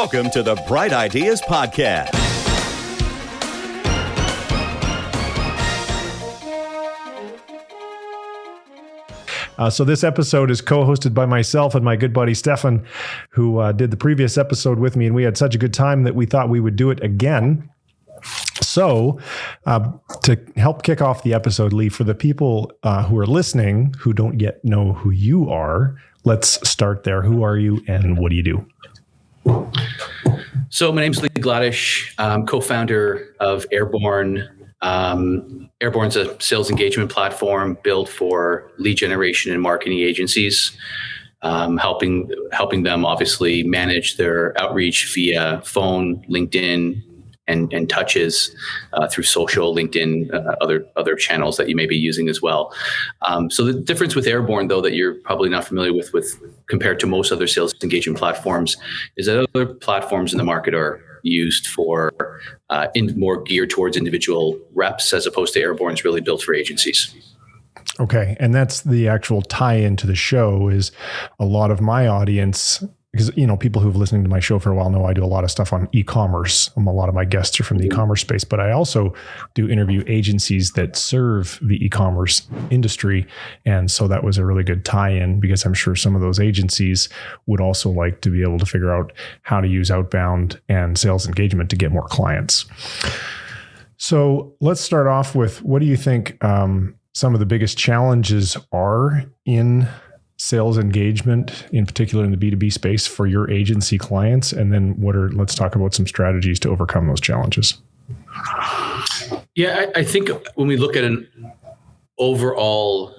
Welcome to the Bright Ideas Podcast. So this episode is co-hosted by myself and my good buddy Stefan, who did the previous episode with me, and we had such a good time that we thought we would do it again. So to help kick off the episode, Lee, for the people who are listening who don't yet know who you are, let's start there. Who are you and what do you do? So my name's Lee Gladish. I'm co-founder of Airborne. Airborne's a sales engagement platform built for lead generation and marketing agencies, helping them obviously manage their outreach via phone, LinkedIn, and touches through social, LinkedIn, other channels that you may be using as well. So the difference with Airborne, though, that you're probably not familiar with compared to most other sales engagement platforms, is that other platforms in the market are used for more geared towards individual reps, as opposed to Airborne's really built for agencies. Okay. And that's the actual tie-in to the show. Is a lot of my audience, because, you know, people who've listened to my show for a while know I do a lot of stuff on e-commerce. A lot of my guests are from the e-commerce space, but I also do interview agencies that serve the e-commerce industry. And so that was a really good tie-in, because I'm sure some of those agencies would also like to be able to figure out how to use outbound and sales engagement to get more clients. So let's start off with, what do you think some of the biggest challenges are in sales engagement, in particular in the B2B space, for your agency clients? And then let's talk about some strategies to overcome those challenges. Yeah, I think when we look at an overall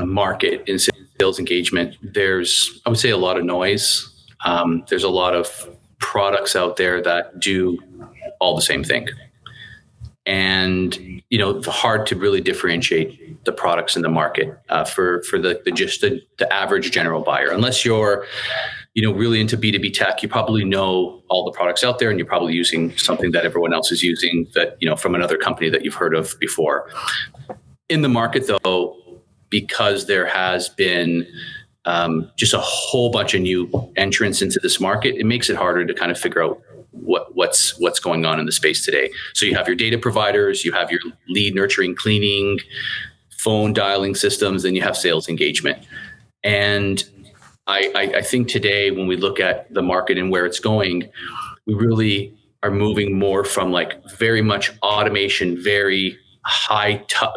market in sales engagement, there's, I would say, a lot of noise. There's a lot of products out there that do all the same thing. And, you know, hard to really differentiate the products in the market for the average general buyer. Unless you're, you know, really into B2B tech, you probably know all the products out there, and you're probably using something that everyone else is using, that, you know, from another company that you've heard of before. In the market, though, because there has been just a whole bunch of new entrants into this market, it makes it harder to kind of figure out what's going on in the space today. So you have your data providers, you have your lead nurturing, cleaning, phone dialing systems, and you have sales engagement. And I think today, when we look at the market and where it's going, we really are moving more from like very much automation, very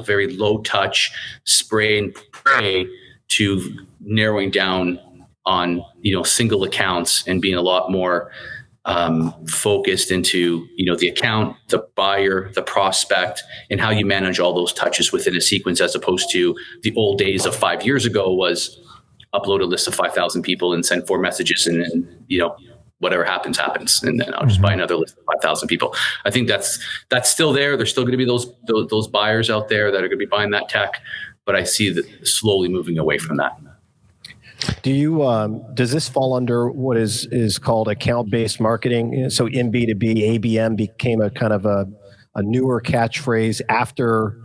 very low touch, spray and pray, to narrowing down on, you know, single accounts and being a lot more focused into, you know, the account, the buyer, the prospect, and how you manage all those touches within a sequence, as opposed to the old days of 5 years ago was upload a list of 5,000 people and send 4 messages, and you know, whatever happens. And then I'll just buy another list of 5,000 people. I think that's still there. There's still going to be those buyers out there that are going to be buying that tech, but I see that slowly moving away from that. Do you does this fall under what is called account-based marketing? So in B2B, ABM became a kind of a newer catchphrase after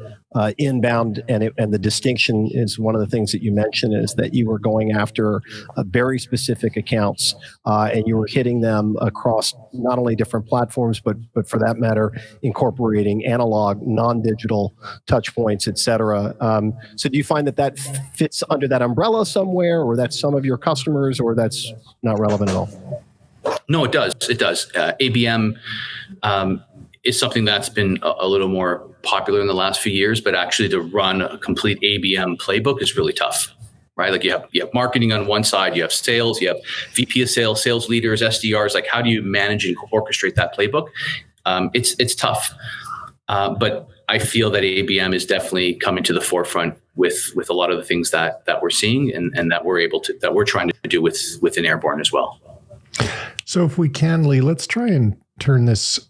inbound, and the distinction is one of the things that you mentioned, is that you were going after very specific accounts, and you were hitting them across not only different platforms, but for that matter, incorporating analog, non-digital touch points, et cetera. So do you find that fits under that umbrella somewhere, or that's some of your customers, or that's not relevant at all? No, it does. It does. ABM is something that's been a little more popular in the last few years, but actually to run a complete ABM playbook is really tough, right? Like you have marketing on one side, you have sales, you have VP of sales, sales leaders, SDRs. Like, how do you manage and orchestrate that playbook? It's tough, but I feel that ABM is definitely coming to the forefront with a lot of the things that we're seeing and that we're trying to do within Airborne as well. So if we can, Lee, let's try and turn this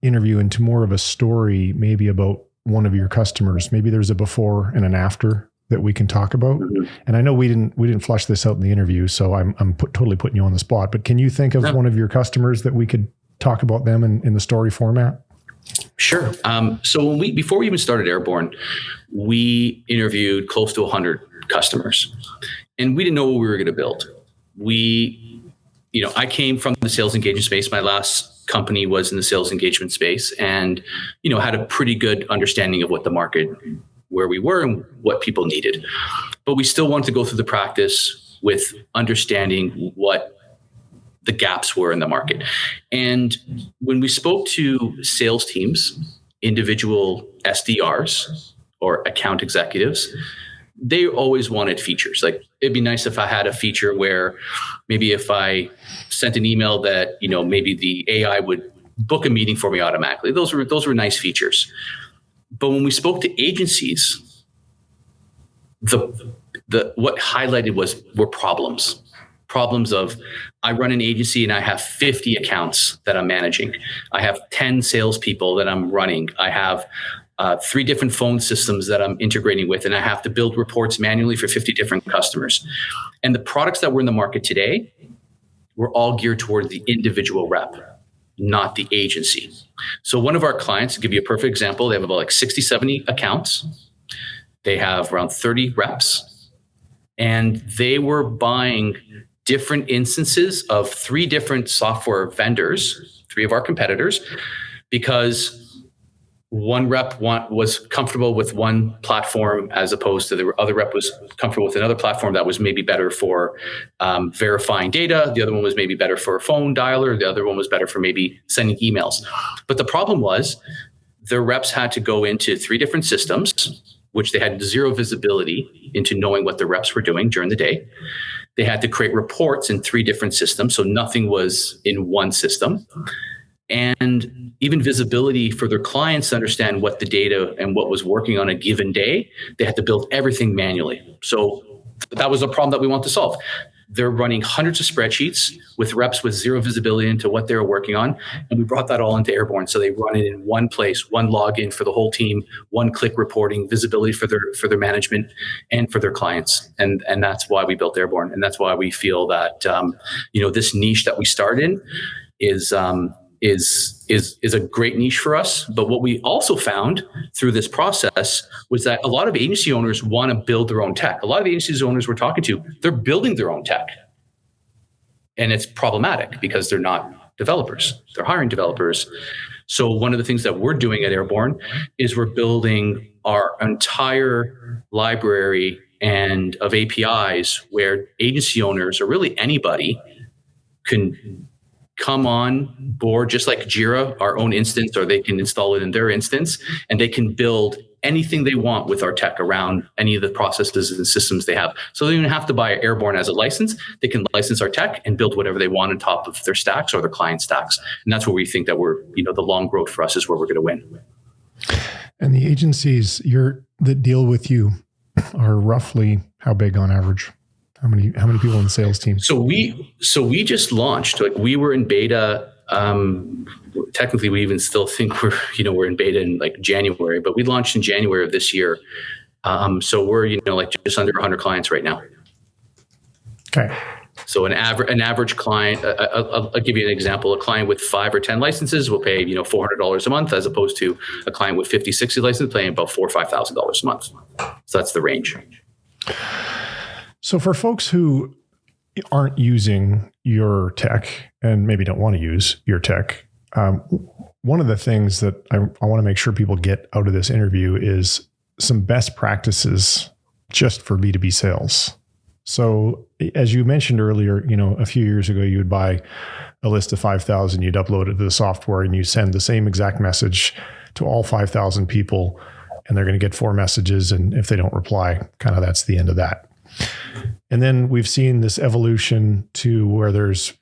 interview into more of a story, maybe about one of your customers. Maybe there's a before and an after that we can talk about. Mm-hmm. And I know we didn't flush this out in the interview, so I'm totally putting you on the spot. But can you think of one of your customers that we could talk about them in the story format? Sure. So before we even started Airborne, we interviewed close to 100 customers, and we didn't know what we were going to build. We I came from the sales engagement space. My last company was in the sales engagement space, and, had a pretty good understanding of what the market, where we were and what people needed. But we still wanted to go through the practice with understanding what the gaps were in the market. And when we spoke to sales teams, individual SDRs or account executives, they always wanted features. Like, it'd be nice if I had a feature where maybe if I sent an email that, maybe the AI would book a meeting for me automatically. Those were nice features. But when we spoke to agencies, what highlighted were problems of, I run an agency and I have 50 accounts that I'm managing. I have 10 salespeople that I'm running. I have 3 different phone systems that I'm integrating with, and I have to build reports manually for 50 different customers. And the products that were in the market today were all geared toward the individual rep, not the agency. So one of our clients, to give you a perfect example, they have about 60, 70 accounts. They have around 30 reps, and they were buying different instances of 3 different software vendors, 3 of our competitors, because one rep was comfortable with one platform as opposed to the other rep was comfortable with another platform that was maybe better for verifying data. The other one was maybe better for a phone dialer. The other one was better for maybe sending emails. But the problem was the reps had to go into 3 different systems, which they had zero visibility into knowing what the reps were doing during the day. They had to create reports in 3 different systems, so nothing was in one system. And even visibility for their clients to understand what the data and what was working on a given day, they had to build everything manually. So that was a problem that we want to solve. They're running hundreds of spreadsheets with reps with zero visibility into what they were working on. And we brought that all into Airborne. So they run it in one place, one login for the whole team, one-click reporting, visibility for their management and for their clients. And that's why we built Airborne. And that's why we feel that, this niche that we started in is a great niche for us. But what we also found through this process was that a lot of agency owners want to build their own tech. A lot of the agency owners we're talking to, they're building their own tech. And it's problematic because they're not developers. They're hiring developers. So one of the things that we're doing at Airborne is we're building our entire library and of APIs where agency owners, or really anybody, can come on board, just like Jira, our own instance, or they can install it in their instance, and they can build anything they want with our tech around any of the processes and systems they have. So they don't even have to buy Airborne as a license. They can license our tech and build whatever they want on top of their stacks or their client stacks. And that's where we think that the long growth for us is where we're going to win. And the agencies that deal with you are roughly how big on average? How many people in the sales team? So we just launched. We were in beta. Technically, we even still think we're in beta in January, but we launched in January of this year. So we're just under 100 clients right now. Okay. So an average client, I'll give you an example. A client with 5 or 10 licenses will pay $400 a month, as opposed to a client with 50, 60 licenses paying about $4,000 or $5,000 a month. So that's the range. So for folks who aren't using your tech and maybe don't want to use your tech, one of the things that I want to make sure people get out of this interview is some best practices just for B2B sales. So as you mentioned earlier, a few years ago, you would buy a list of 5,000, you'd upload it to the software, and you send the same exact message to all 5,000 people, and they're going to get 4 messages. And if they don't reply, kind of that's the end of that. And then we've seen this evolution to where there's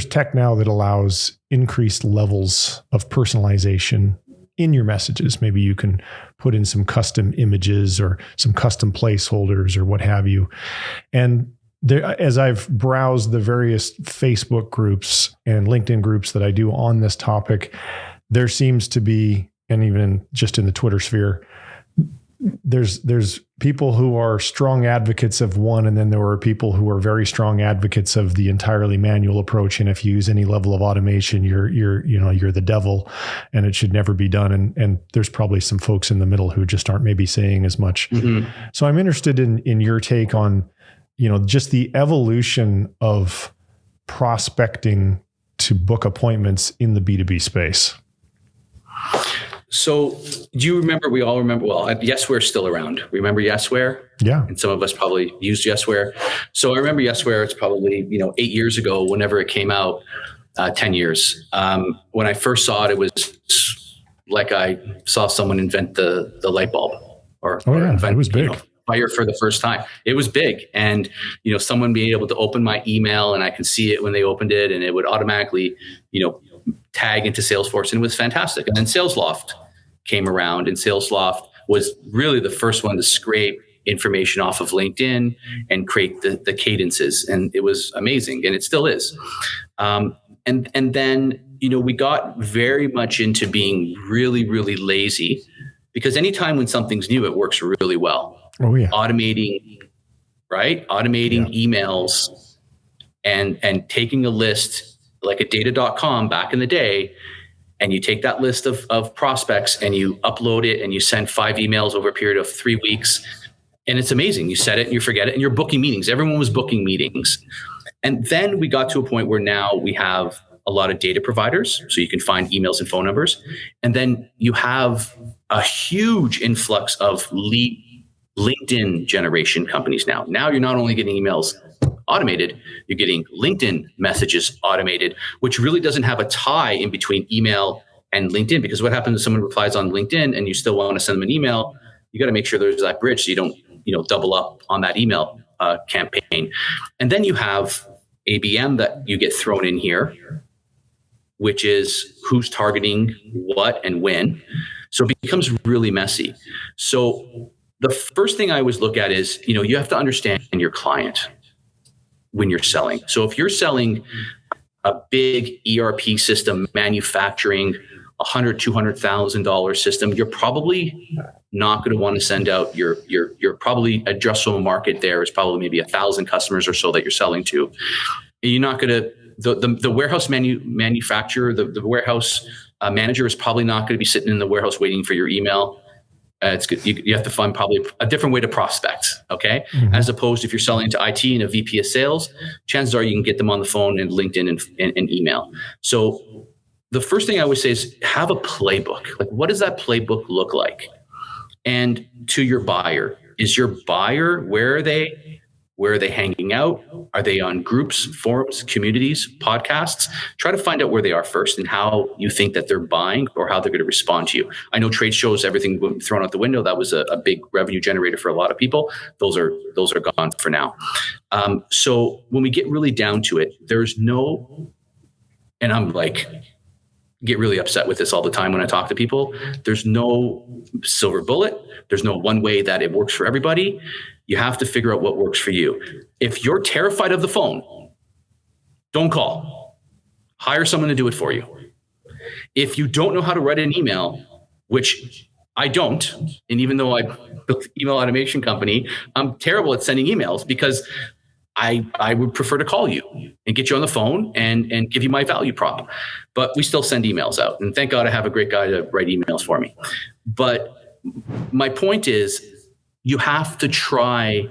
tech now that allows increased levels of personalization in your messages. Maybe you can put in some custom images or some custom placeholders or what have you. And there, as I've browsed the various Facebook groups and LinkedIn groups that I do on this topic, there seems to be, and even just in the Twitter sphere, there's people who are strong advocates of one, and then there are people who are very strong advocates of the entirely manual approach. And if you use any level of automation, you're the devil, and it should never be done. And there's probably some folks in the middle who just aren't maybe saying as much. Mm-hmm. So I'm interested in your take on, just the evolution of prospecting to book appointments in the B2B space? So do you remember, we all remember, well, Yesware is still around. Remember Yesware? Yeah. And some of us probably used Yesware. So I remember Yesware, it's probably, 8 years ago, whenever it came out, 10 years. When I first saw it, it was like I saw someone invent the light bulb or invent, it was big. Fire for the first time. It was big. And, someone being able to open my email and I can see it when they opened it and it would automatically, tag into Salesforce, and it was fantastic. And then SalesLoft came around, and SalesLoft was really the first one to scrape information off of LinkedIn and create the cadences. And it was amazing, and it still is. And then, we got very much into being really, really lazy, because anytime when something's new, it works really well. Oh yeah. Automating emails and taking a list like a data.com back in the day, and you take that list of prospects and you upload it and you send 5 emails over a period of 3 weeks. And it's amazing. You set it and you forget it and you're booking meetings. Everyone was booking meetings. And then we got to a point where now we have a lot of data providers, so you can find emails and phone numbers. And then you have a huge influx of LinkedIn generation companies now. Now you're not only getting emails automated, you're getting LinkedIn messages automated, which really doesn't have a tie in between email and LinkedIn. Because what happens if someone replies on LinkedIn and you still want to send them an email? You got to make sure there's that bridge so you don't double up on that email campaign. And then you have ABM that you get thrown in here, which is who's targeting what and when. So it becomes really messy. So the first thing I always look at is, you have to understand your client when you're selling. So if you're selling a big ERP system, manufacturing $100,000, $200,000 system, you're probably not going to want to send out your probably addressable market there is probably maybe 1,000 customers or so that you're selling to. You're not going to, the warehouse manufacturer, the warehouse manager is probably not going to be sitting in the warehouse waiting for your email. It's good. You have to find probably a different way to prospect, okay? Mm-hmm. As opposed to if you're selling to IT and a VP of sales, chances are you can get them on the phone and LinkedIn and email. So the first thing I always say is have a playbook. Like, what does that playbook look like? And to your buyer, is your buyer, where are they? Where are they hanging out? Are they on groups, forums, communities, podcasts? Try to find out where they are first and how you think that they're buying or how they're going to respond to you. I know trade shows, everything thrown out the window. That was a big revenue generator for a lot of people. Those are gone for now. So when we get really down to it, there's no, and I'm like, get really upset with this all the time when I talk to people. There's no silver bullet. There's no one way that it works for everybody. You have to figure out what works for you. If you're terrified of the phone, don't call. Hire someone to do it for you. If you don't know how to write an email, which I don't, and even though I built an email automation company, I'm terrible at sending emails because I would prefer to call you and get you on the phone and give you my value prop. But we still send emails out. And thank God I have a great guy to write emails for me. But my point is, you have to try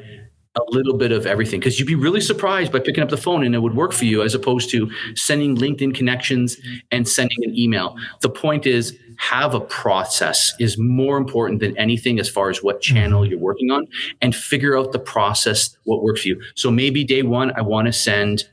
a little bit of everything, because you'd be really surprised by picking up the phone and it would work for you, as opposed to sending LinkedIn connections and sending an email. The point is, have a process is more important than anything as far as what channel you're working on, and figure out the process, what works for you. So maybe day one, I want to send,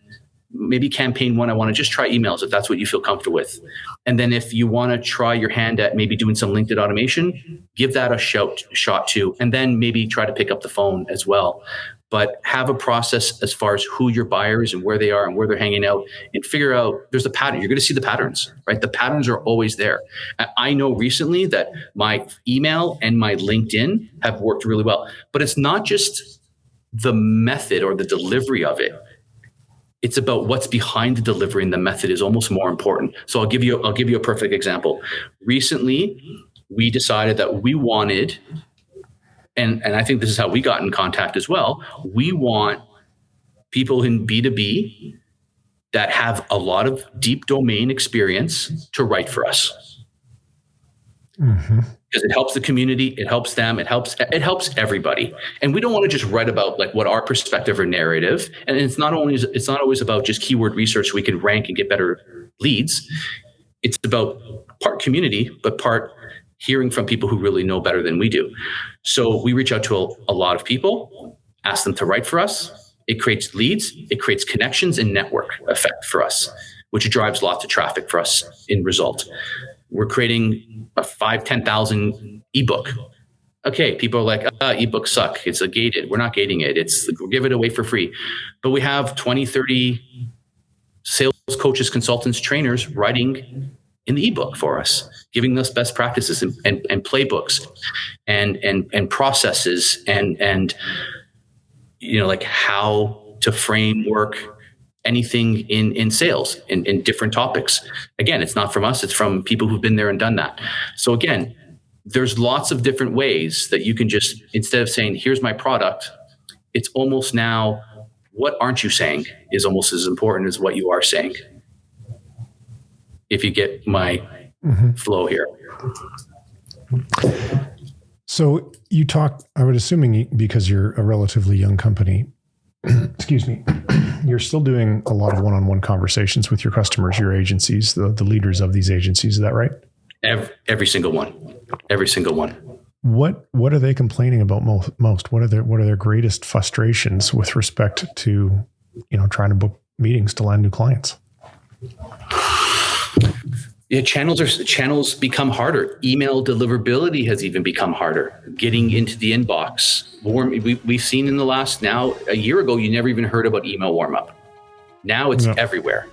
maybe campaign one, I want to just try emails if that's what you feel comfortable with. And then if you want to try your hand at maybe doing some LinkedIn automation, give that a shot too. And then maybe try to pick up the phone as well. But have a process as far as who your buyer is and where they are and where they're hanging out, and figure out there's a pattern. You're going to see the patterns, right? The patterns are always there. I know recently that my email and my LinkedIn have worked really well, but it's not just the method or the delivery of it. It's about what's behind the delivery, and the method is almost more important. So I'll give you a perfect example. Recently, we decided that we wanted, and I think this is how we got in contact as well, we want people in B2B that have a lot of deep domain experience to write for us. Mm-hmm. because it helps the community, it helps them, it helps everybody. And we don't want to just write about like what our perspective or narrative. And it's not always about just keyword research so we can rank and get better leads. It's about part community, but part hearing from people who really know better than we do. So we reach out to a lot of people, ask them to write for us. It creates leads, it creates connections and network effect for us, which drives lots of traffic for us in result. We're creating a 5,000-10,000 ebook. Okay, people are like, ebooks suck. It's a gated. We're not gating it. We'll give it away for free. But we have 20, 30 sales coaches, consultants, trainers writing in the ebook for us, giving us best practices and playbooks and processes and like how to framework anything in sales in different topics. Again, it's not from us, it's from people who've been there and done that. So again, there's lots of different ways that you can just, instead of saying, here's my product, it's almost now, what aren't you saying is almost as important as what you are saying. If you get my flow here. So you talk, I would assuming because you're a relatively young company, excuse me, you're still doing a lot of one-on-one conversations with your customers, your agencies, the leaders of these agencies. Is that right? Every single one. Every single one. What are they complaining about most? What are their greatest frustrations with respect to, trying to book meetings to land new clients? Yeah, channels become harder. Email deliverability has even become harder. Getting into the inbox. We've seen in the last, now a year ago, you never even heard about email warm up. Now it's everywhere.